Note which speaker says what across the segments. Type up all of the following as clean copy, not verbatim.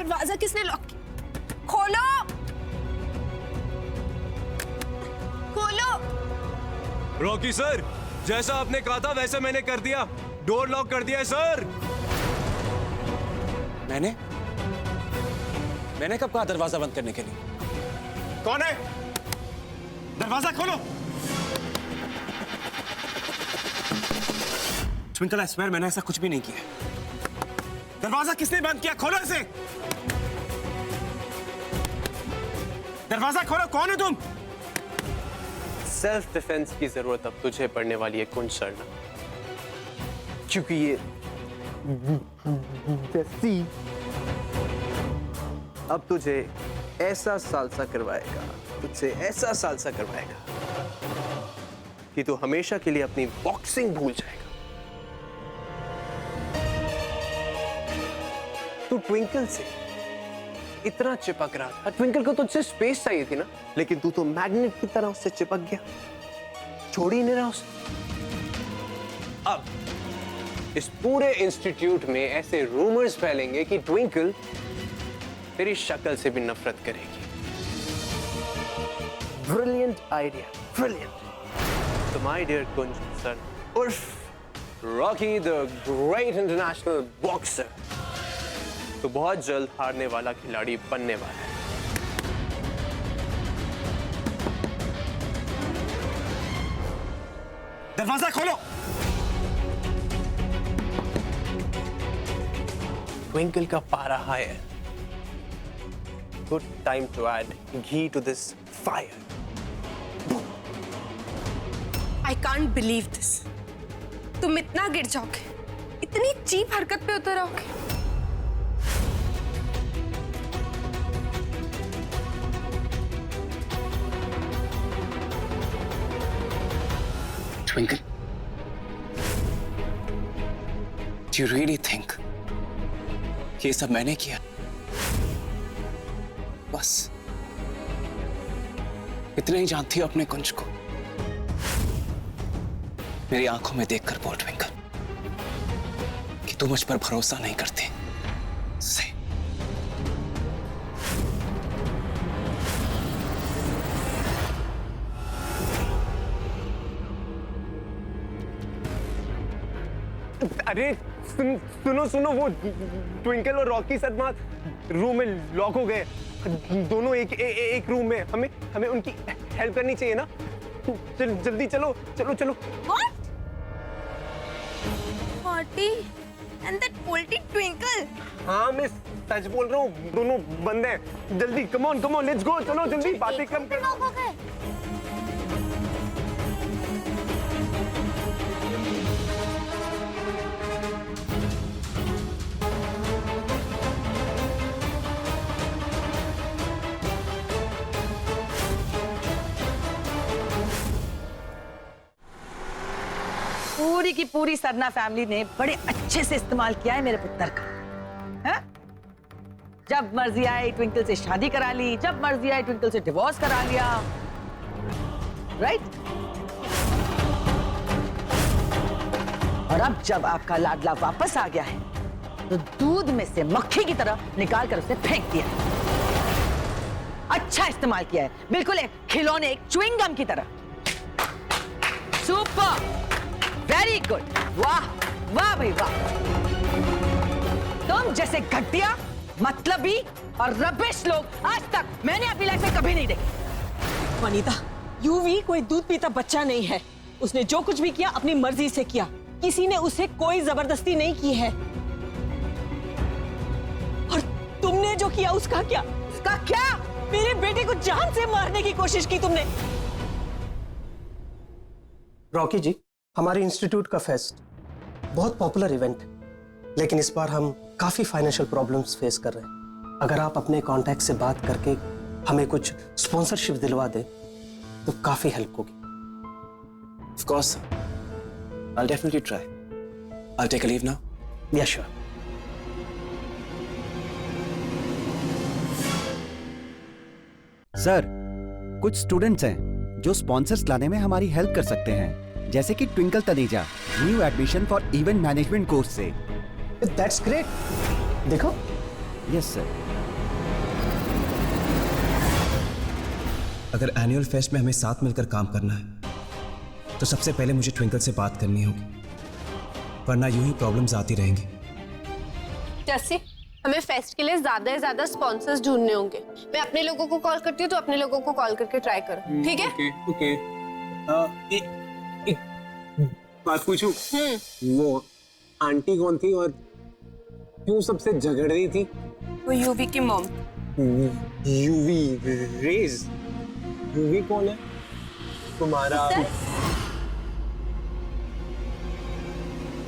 Speaker 1: दरवाजा किसने लॉक किया? खोलो, खोलो।
Speaker 2: रॉकी सर, जैसा आपने कहा था वैसे मैंने कर दिया। डोर लॉक कर दिया है सर।
Speaker 3: मैंने कब कहा दरवाजा बंद करने के लिए?
Speaker 4: कौन है? दरवाजा खोलो। ट्विंकल, आई स्वेयर मैंने ऐसा कुछ भी नहीं किया। दरवाजा किसने बंद किया? खोलो इसे। दरवाजा खोलो, कौन हो तुम?
Speaker 5: सेल्फ डिफेंस की जरूरत अब तुझे पड़ने वाली है कुंज सरना, क्योंकि ये जैसी अब तुझे ऐसा सालसा करवाएगा, तुझसे ऐसा सालसा करवाएगा कि तू हमेशा के लिए अपनी बॉक्सिंग भूल जाएगा। तू ट्विंकल से इतना चिपक रहा था, ट्विंकल को तुझसे स्पेस चाहिए थी ना, लेकिन तू तो मैग्नेट की तरह उससे चिपक गया, छोड़ ही नहीं रहा उसे। अब इस पूरे इंस्टीट्यूट में ऐसे रूमर्स फैलेंगे कि ट्विंकल तेरी शक्ल से भी नफरत करेगी। Brilliant idea, brilliant. तो माय डियर कुंज सर उर्फ Rocky the great international boxer, तो बहुत जल्द हारने वाला खिलाड़ी बनने वाला है।
Speaker 4: दरवाजा खोलो।
Speaker 5: ट्विंकल का पारा हाई है। Good time to add ghee to this fire.
Speaker 1: I can't believe this. तुम इतना गिर जाओगे, इतनी चीप हरकत पे उतर आओगे।
Speaker 3: Twinkle, do you really think ये सब मैंने किया? बस इतना ही जानती हो अपने कुंज को। मेरी आंखों में देखकर बोल ट्विंकल कि तू मुझ पर भरोसा नहीं करती। से
Speaker 5: अरे सुनो सुनो, वो ट्विंकल और रॉकी शर्मा रूम में लॉक हो गए, दोनों एक रूम में। हमें उनकी हेल्प करनी चाहिए ना। जल्दी चलो चलो चलो।
Speaker 1: What? Hottie and that bolty Twinkle.
Speaker 5: हाँ मैं सच बोल रहा हूँ, दोनों बंद हैं। जल्दी कम ऑन लेट्स गो। चलो जल्दी, बातें कम करो।
Speaker 6: पूरी की पूरी सरना फैमिली ने बड़े अच्छे से इस्तेमाल किया है मेरे पुत्र का। है? जब मर्जी आए ट्विंकल से शादी करा ली, जब मर्जी आए ट्विंकल से डिवोर्स करा लिया। राइट? और अब जब आपका लाडला वापस आ गया है तो दूध में से मक्खी की तरह निकाल कर उसे फेंक दिया। अच्छा इस्तेमाल किया है, बिल्कुल एक खिलौने, एक च्युइंगम की तरह। सुपर, वेरी गुड, वाह वाह भाई वाह। तुम जैसे घटिया, मतलबी और रबिश लोग आज तक मैंने अपनी लाइफ में कभी नहीं देखे।
Speaker 7: वनीता, यूवी कोई दूध पीता बच्चा नहीं है। उसने जो कुछ भी किया अपनी मर्जी से किया, किसी ने उसे कोई जबरदस्ती नहीं की है। और तुमने जो किया उसका क्या?
Speaker 6: उसका क्या?
Speaker 7: मेरे बेटे को जान से मारने की कोशिश की तुमने।
Speaker 8: रॉकी जी, हमारे इंस्टीट्यूट का फेस्ट बहुत पॉपुलर इवेंट है, लेकिन इस बार हम काफी फाइनेंशियल प्रॉब्लम्स फेस कर रहे हैं। अगर आप अपने कॉन्टैक्ट से बात करके हमें कुछ स्पॉन्सरशिप दिलवा दें तो काफी हेल्प होगी।
Speaker 3: Of course, I'll definitely try. I'll take a leave now.
Speaker 8: Yeah, sure.
Speaker 9: Sir, कुछ स्टूडेंट्स हैं जो स्पॉन्सर्स लाने में हमारी हेल्प कर सकते हैं, जैसे कि twinkle Taneja, new admission for event management course से।
Speaker 8: That's great. देखो,
Speaker 9: यस सर।
Speaker 3: अगर एनुअल फेस्ट में हमें साथ मिलकर काम करना है तो सबसे पहले मुझे ट्विंकल से बात करनी होगी, वरना यूं ही प्रॉब्लम्स आती रहेंगी।
Speaker 1: जैसे हमें फेस्ट के लिए ज्यादा से ज्यादा स्पॉन्सर्स ढूंढने होंगे। मैं अपने लोगों को कॉल करती हूँ, तो अपने लोगों को कॉल करके ट्राई करो, ठीक है?
Speaker 4: ओके। एक बात पूछूं? वो आंटी कौन थी और क्यों सबसे झगड़ रही थी?
Speaker 1: वो यूवी की मॉम।
Speaker 4: UV rays? यूवी कौन है? तुम्हारा?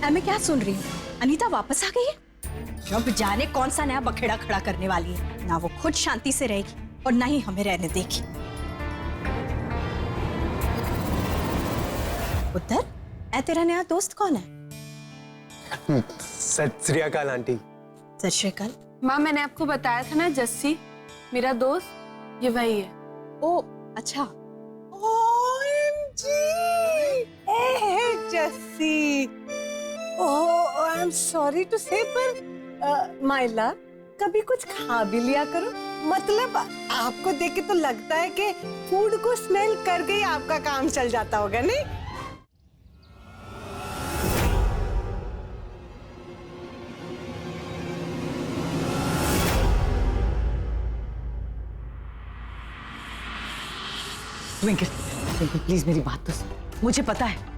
Speaker 10: मैं क्या सुन रही हूँ? अनीता वापस आ गई है? रब जाने कौन सा नया बखेड़ा खड़ा करने वाली है। ना वो खुद शांति से रहेगी और ना ही हमें रहने देगी। पुत्र, ऐ तेरा नया दोस्त कौन है?
Speaker 5: सत श्री अकाल आंटी।
Speaker 10: सत श्री अकाल।
Speaker 1: माँ, मैंने आपको बताया था ना, जस्सी मेरा दोस्त, ये वही है।
Speaker 7: ओ अच्छा। OMG! Jassi. Oh, I am sorry to say, पर माय लव, कभी कुछ खा भी लिया करो। मतलब आपको देख के तो लगता है कि फूड को स्मेल करके ही आपका काम चल जाता होगा, नहीं?
Speaker 6: ट्विंकल, ट्विंकल प्लीज मेरी बात तो सुन। मुझे पता है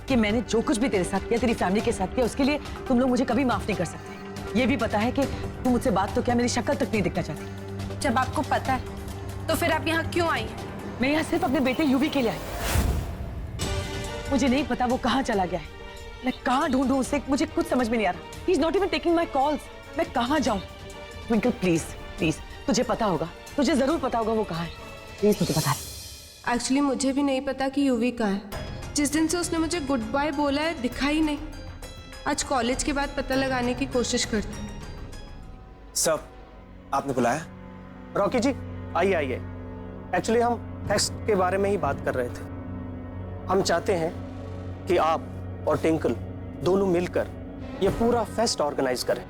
Speaker 6: कि मैंने जो कुछ भी तेरे साथ किया, तेरी फैमिली के साथ किया, उसके लिए तुम लोग मुझे कभी माफ नहीं कर सकते। ये भी पता है कि तुम मुझसे बात तो क्या, मेरी शक्ल तक नहीं दिखना चाहती।
Speaker 1: जब आपको पता है तो फिर आप यहाँ क्यों आई हैं?
Speaker 6: मैं यहाँ सिर्फ अपने बेटे यूवी के लिए आई। मुझे नहीं पता वो कहाँ चला गया है, मैं कहाँ ढूंढूं उसे, मुझे कुछ समझ में नहीं आ रहा। He is not even taking my calls. मैं कहाँ जाऊँ? ट्विंकल प्लीज प्लीज, तुझे पता होगा, तुझे जरूर पता होगा वो कहाँ है। प्लीज मुझे बता दे।
Speaker 1: एक्चुअली मुझे भी नहीं पता कि यूवी कहाँ है। जिस दिन से उसने मुझे गुड बाय बोला है, दिखा ही नहीं। आज कॉलेज के बाद पता लगाने की कोशिश करती हूँ।
Speaker 4: सब आपने बुलाया?
Speaker 8: रॉकी जी, आइए आइए। एक्चुअली हम फेस्ट के बारे में ही बात कर रहे थे। हम चाहते हैं कि आप और ट्विंकल दोनों मिलकर ये पूरा फेस्ट ऑर्गेनाइज करें।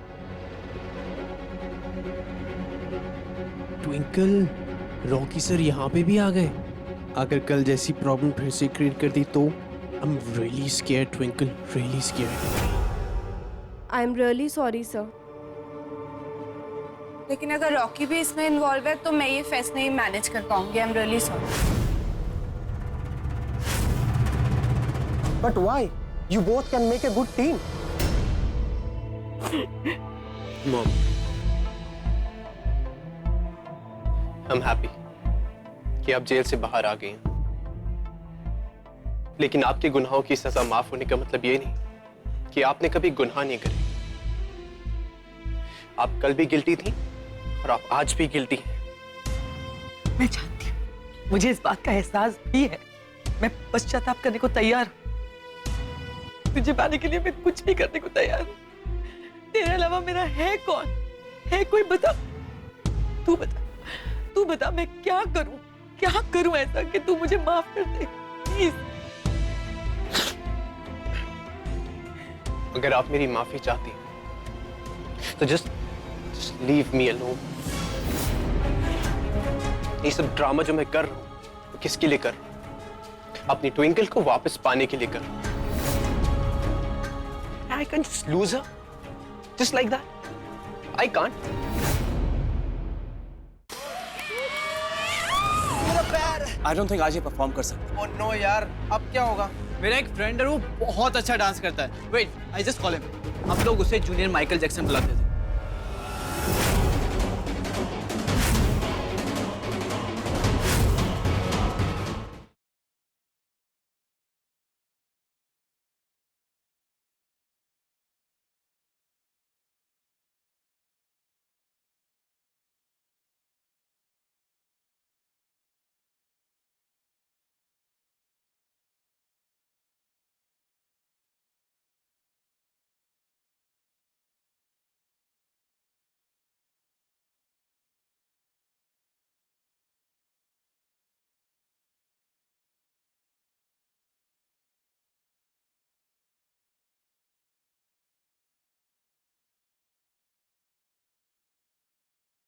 Speaker 5: ट्विंकल, रॉकी सर यहाँ पे भी आ गए। अगर कल जैसी प्रॉब्लम फिर से क्रिएट कर दी तो I am really scared twinkle, really scared.
Speaker 1: I am really sorry sir, लेकिन अगर रॉकी भी इसमें इन्वॉल्व है तो मैं ये फेस्ट नहीं मैनेज कर पाऊंगी। I am really sorry.
Speaker 8: But why? You both can make a good team.
Speaker 5: Mom, I am happy कि आप जेल से बाहर आ गई हैं। लेकिन आपके गुनाहों की सजा माफ होने का मतलब ये नहीं कि आपने कभी गुनाह नहीं करे। आप कल भी गिल्टी थी और आप आज भी गिल्टी हैं।
Speaker 6: मैं जानती हूँ, मुझे इस बात का एहसास भी है। मैं पश्चाताप करने को तैयार हूँ। तुझे पाने के लिए मैं कुछ भी करने को तैयार हूँ। तेरे अलावा मेरा है कौन? है कोई? बता, तू बता, तू बता, मैं क्या करूं ऐसा कि तू मुझे माफ कर दे प्लीज।
Speaker 5: अगर आप मेरी माफी चाहती हैं तो just leave me alone। ये सब ड्रामा जो मैं कर रहा हूं, किसके लिए कर रहा हूं? अपनी ट्विंकल को वापस पाने के लिए कर रहा हूं। I can just lose her, just like that. I can't.
Speaker 4: I don't think आज ये परफॉर्म कर सकते।
Speaker 11: ओह नो यार, अब क्या होगा? मेरा एक फ्रेंड है, वो बहुत अच्छा डांस करता है। Wait, I just call him. हम लोग उसे जूनियर माइकल जैक्सन बुलाते थे।